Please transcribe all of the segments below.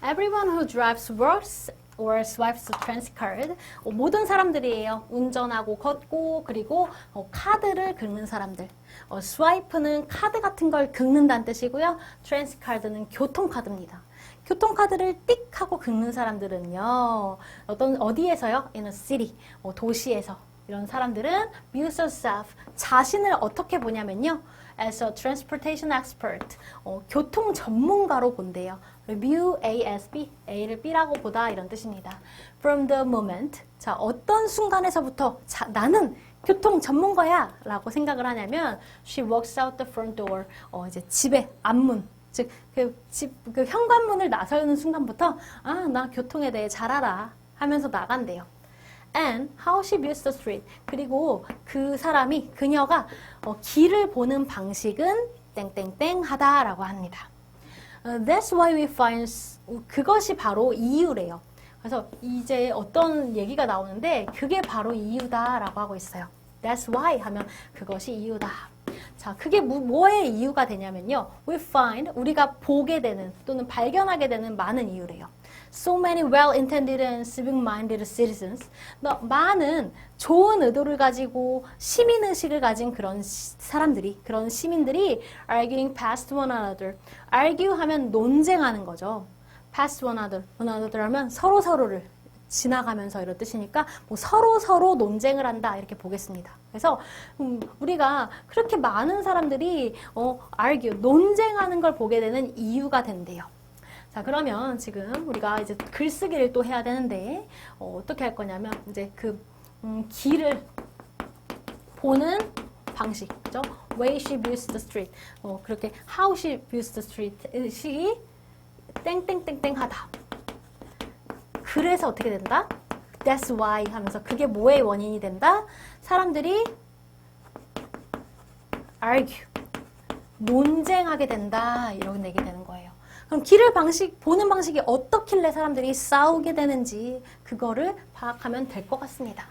Everyone who drives works or swipes a transit card. 모든 사람들이에요. 운전하고 걷고 그리고 카드를 긁는 사람들. swipe는 카드 같은 걸 긁는다는 뜻이고요. transit card는 교통카드입니다. 교통카드를 띡 하고 긁는 사람들은요. 어디에서요? In a city. 도시에서. 이런 사람들은 views herself. 자신을 어떻게 보냐면요. As a transportation expert. 교통 전문가로 본대요. view A as B. A를 B라고 보다 이런 뜻입니다. From the moment. 자, 어떤 순간에서부터 나는 교통 전문가야 라고 생각을 하냐면 she walks out the front door. 이제 집의 앞문. 즉, 그 현관문을 나서는 순간부터 나 교통에 대해 잘 알아 하면서 나간대요. And how she views the street. 그리고 그녀가 길을 보는 방식은 땡땡땡 하다라고 합니다. That's why we find, 그것이 바로 이유래요. 그래서 이제 어떤 얘기가 나오는데 그게 바로 이유다라고 하고 있어요. That's why 하면 그것이 이유다. 자, 그게 뭐의 이유가 되냐면요. We find, 우리가 보게 되는 또는 발견하게 되는 많은 이유래요. So many well-intended and civic-minded citizens. 많은 좋은 의도를 가지고 시민의식을 가진 그런 그런 시민들이 arguing past one another. argue 하면 논쟁하는 거죠. past one another 하면 서로를 지나가면서 이런 뜻이니까 서로 논쟁을 한다 이렇게 보겠습니다. 그래서 우리가 그렇게 많은 사람들이 argue, 논쟁하는 걸 보게 되는 이유가 된대요. 자, 그러면 지금 우리가 이제 글쓰기를 또 해야 되는데 어떻게 할 거냐면 이제 길을 보는 방식, 그죠? Way she views the street. 그렇게 how she views the street 시 땡땡땡땡 하다. 그래서 어떻게 된다? That's why 하면서 그게 뭐의 원인이 된다? 사람들이 argue, 논쟁하게 된다 이런 얘기 되는 거예요. 그럼 보는 방식이 어떻길래 사람들이 싸우게 되는지 그거를 파악하면 될 것 같습니다.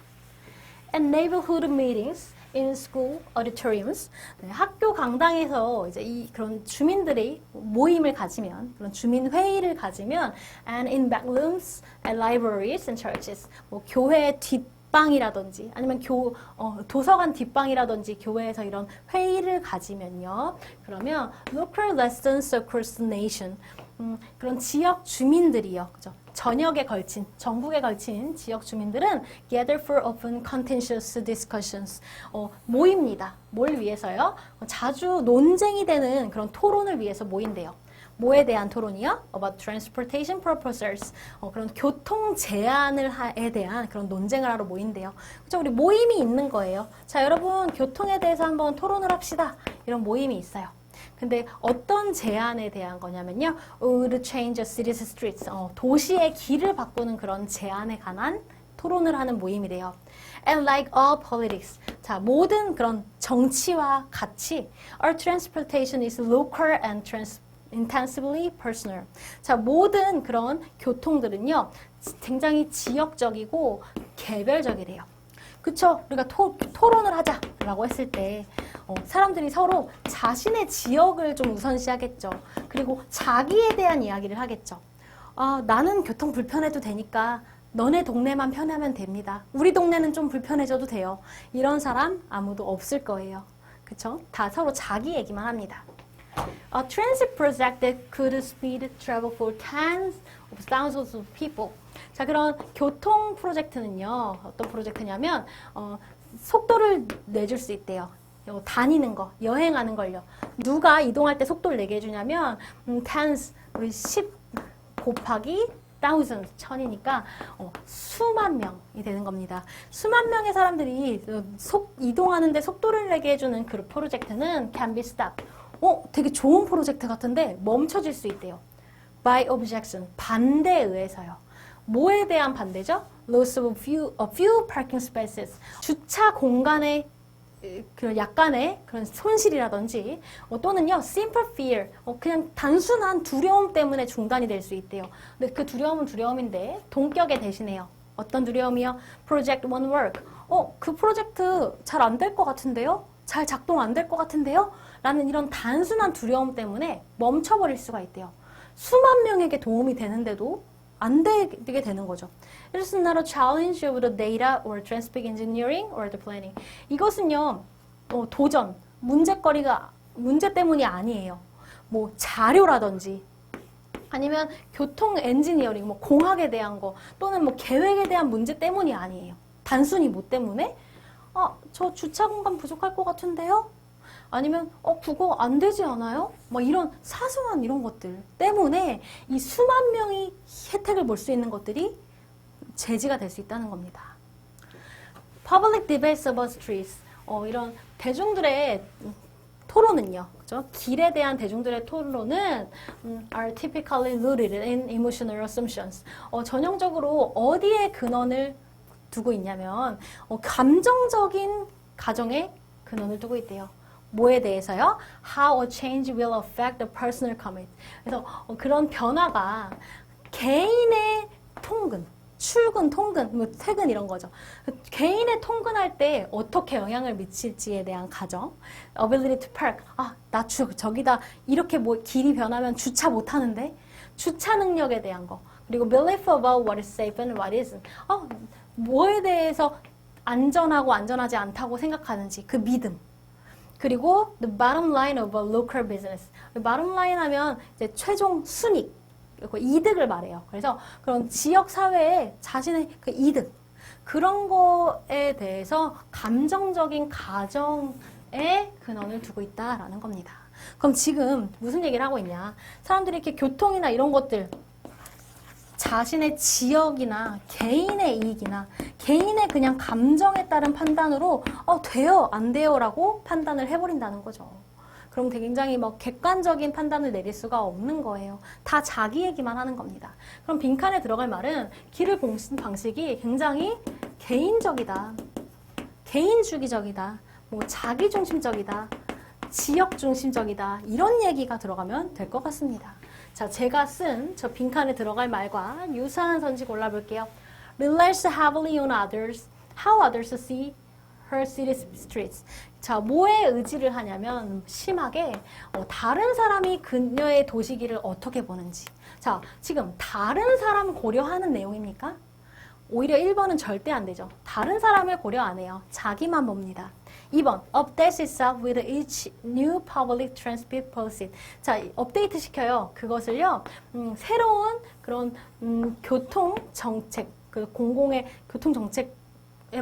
And neighborhood meetings in school auditoriums. 네, 학교 강당에서 이제 그런 주민들이 모임을 가지면, 그런 주민 회의를 가지면, and in back rooms and libraries and churches. 교회 뒷방이라든지 아니면 도서관 뒷방이라든지 교회에서 이런 회의를 가지면요. 그러면 local lessons across the nation. 그런 지역 주민들이요. 그죠? 전국에 걸친 지역 주민들은 gather for open contentious discussions. 모입니다. 뭘 위해서요? 자주 논쟁이 되는 그런 토론을 위해서 모인대요. 뭐에 대한 토론이요? About transportation proposals. 그런 교통 제안에 대한 그런 논쟁을 하러 모인대요. 그죠? 우리 모임이 있는 거예요. 자, 여러분, 교통에 대해서 한번 토론을 합시다. 이런 모임이 있어요. 근데 어떤 제안에 대한 거냐면요. To change a city's streets. 도시의 길을 바꾸는 그런 제안에 관한 토론을 하는 모임이래요. And like all politics. 자, 모든 그런 정치와 같이 our transportation is local and intensively personal. 자, 모든 그런 교통들은요. 굉장히 지역적이고 개별적이래요. 그쵸? 우리가 토론을 하자라고 했을 때 사람들이 서로 자신의 지역을 좀 우선시하겠죠. 그리고 자기에 대한 이야기를 하겠죠. 나는 교통 불편해도 되니까 너네 동네만 편하면 됩니다. 우리 동네는 좀 불편해져도 돼요. 이런 사람 아무도 없을 거예요. 그쵸? 다 서로 자기 얘기만 합니다. A transit project that could speed travel for tens of thousands of people. 자, 그런 교통 프로젝트는요. 어떤 프로젝트냐면 속도를 내줄 수 있대요. 다니는 거, 여행하는 걸요. 누가 이동할 때 속도를 내게 해주냐면 tens, 우리 10 곱하기 thousands, 천이니까 수만 명이 되는 겁니다. 수만 명의 사람들이 이동하는데 속도를 내게 해주는 그 프로젝트는 can be stopped. 되게 좋은 프로젝트 같은데 멈춰질 수 있대요. By objection, 반대에 의해서요. 뭐에 대한 반대죠? Loss of a few parking spaces. 주차 공간의 약간의 그런 손실이라든지 또는요, simple fear. 그냥 단순한 두려움 때문에 중단이 될 수 있대요. 근데 그 두려움은 두려움인데 동격에 대신해요. 어떤 두려움이요? Project won't work. 그 프로젝트 잘 안 될 것 같은데요? 잘 작동 안 될 것 같은데요? 라는 이런 단순한 두려움 때문에 멈춰버릴 수가 있대요. 수만 명에게 도움이 되는데도 안 되게 되는 거죠. It is not a challenge of the data or transport engineering or the planning. 이것은요, 도전, 문제 때문이 아니에요. 뭐 자료라든지 아니면 교통 엔지니어링, 뭐 공학에 대한 거 또는 뭐 계획에 대한 문제 때문이 아니에요. 단순히 뭐 때문에? 저 주차 공간 부족할 것 같은데요? 아니면 그거 안 되지 않아요? 뭐 이런 사소한 이런 것들 때문에 이 수만 명이 혜택을 볼 수 있는 것들이 제지가 될 수 있다는 겁니다. Public debates about streets. 이런 대중들의 토론은요, 그죠? 길에 대한 대중들의 토론은 are typically rooted in emotional assumptions. 전형적으로 어디에 근원을 두고 있냐면 감정적인 가정에 근원을 두고 있대요. 뭐에 대해서요? How a change will affect the personal commit. 그래서 그런 변화가 개인의 통근, 출근, 통근, 뭐 퇴근 이런 거죠. 개인의 통근할 때 어떻게 영향을 미칠지에 대한 가정. Ability to park. 나 저기다 이렇게 뭐 길이 변하면 주차 못 하는데? 주차 능력에 대한 거. 그리고 belief about what is safe and what isn't. 뭐에 대해서 안전하고 안전하지 않다고 생각하는지 그 믿음. 그리고 the bottom line of a local business. bottom line 하면 이제 최종 순익, 이득을 말해요. 그래서 그런 지역 사회에 자신의 그 이득, 그런 거에 대해서 감정적인 가정에 근원을 두고 있다라는 겁니다. 그럼 지금 무슨 얘기를 하고 있냐? 사람들이 이렇게 교통이나 이런 것들, 자신의 지역이나 개인의 이익이나 개인의 그냥 감정에 따른 판단으로 돼요, 안 돼요 라고 판단을 해버린다는 거죠. 그럼 굉장히 객관적인 판단을 내릴 수가 없는 거예요. 다 자기 얘기만 하는 겁니다. 그럼 빈칸에 들어갈 말은 길을 보는 방식이 굉장히 개인적이다, 개인주기적이다, 뭐 자기중심적이다, 지역중심적이다, 이런 얘기가 들어가면 될 것 같습니다. 자, 제가 쓴 저 빈칸에 들어갈 말과 유사한 선지 골라볼게요. Relies heavily on others, how others see her city streets. 자, 뭐에 의지를 하냐면 심하게 다른 사람이 그녀의 도시길을 어떻게 보는지. 자, 지금 다른 사람 고려하는 내용입니까? 오히려 1번은 절대 안 되죠. 다른 사람을 고려 안 해요. 자기만 봅니다. 2번, updates itself with each new public transport policy. 자, 업데이트 시켜요. 그것을요, 새로운 그런 교통 정책, 그 공공의 교통 정책에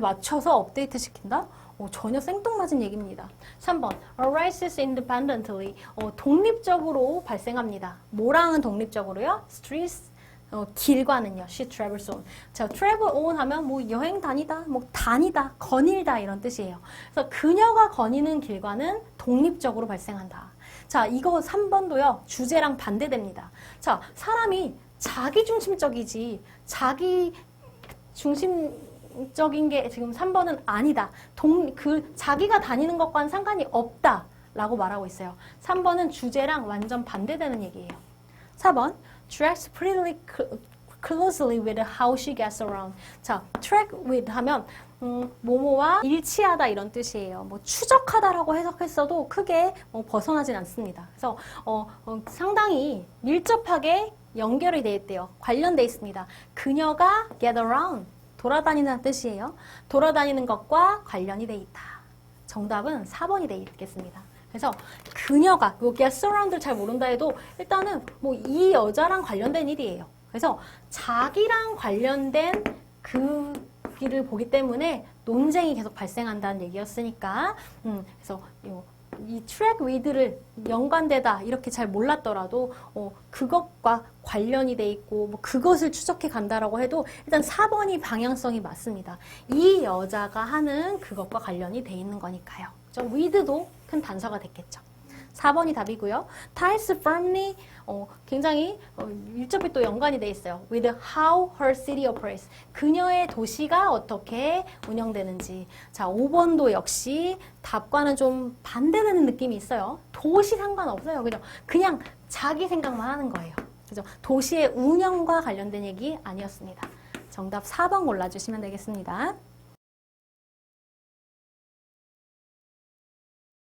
맞춰서 업데이트 시킨다? 전혀 생뚱맞은 얘기입니다. 3번, arises independently. 독립적으로 발생합니다. 뭐랑은 독립적으로요? streets, 길과는요, she travels on. 자, travel on 하면 뭐 여행 다니다, 뭐 다니다, 거닐다 이런 뜻이에요. 그래서 그녀가 거니는 길과는 독립적으로 발생한다. 자, 이거 3번도요, 주제랑 반대됩니다. 자, 사람이 자기중심적이지, 자기중심적인 게 지금 3번은 아니다. 자기가 다니는 것과는 상관이 없다. 라고 말하고 있어요. 3번은 주제랑 완전 반대되는 얘기예요. 4번, tracks pretty closely with how she gets around. 자, track with 하면 뭐뭐와 일치하다 이런 뜻이에요. 뭐 추적하다라고 해석했어도 크게 벗어나진 않습니다. 그래서 상당히 밀접하게 연결이 돼 있대요. 관련돼 있습니다. 그녀가 get around, 돌아다니는 뜻이에요. 돌아다니는 것과 관련이 돼 있다. 정답은 4번이 돼 있겠습니다. 그래서 그녀가 get around를 잘 모른다 해도 일단은 뭐 이 여자랑 관련된 일이에요. 그래서 자기랑 관련된 그 길을 보기 때문에 논쟁이 계속 발생한다는 얘기였으니까 그래서 이 track with를 연관되다 이렇게 잘 몰랐더라도 그것과 관련이 돼 있고 뭐 그것을 추적해 간다라고 해도 일단 4번이 방향성이 맞습니다. 이 여자가 하는 그것과 관련이 돼 있는 거니까요. with도 큰 단서가 됐겠죠. 4번이 답이고요. ties firmly 굉장히 밀접히 또 연관이 돼 있어요. with how her city operates. 그녀의 도시가 어떻게 운영되는지. 자, 5번도 역시 답과는 좀 반대되는 느낌이 있어요. 도시 상관없어요. 그죠? 그냥 자기 생각만 하는 거예요. 그죠? 도시의 운영과 관련된 얘기 아니었습니다. 정답 4번 골라주시면 되겠습니다.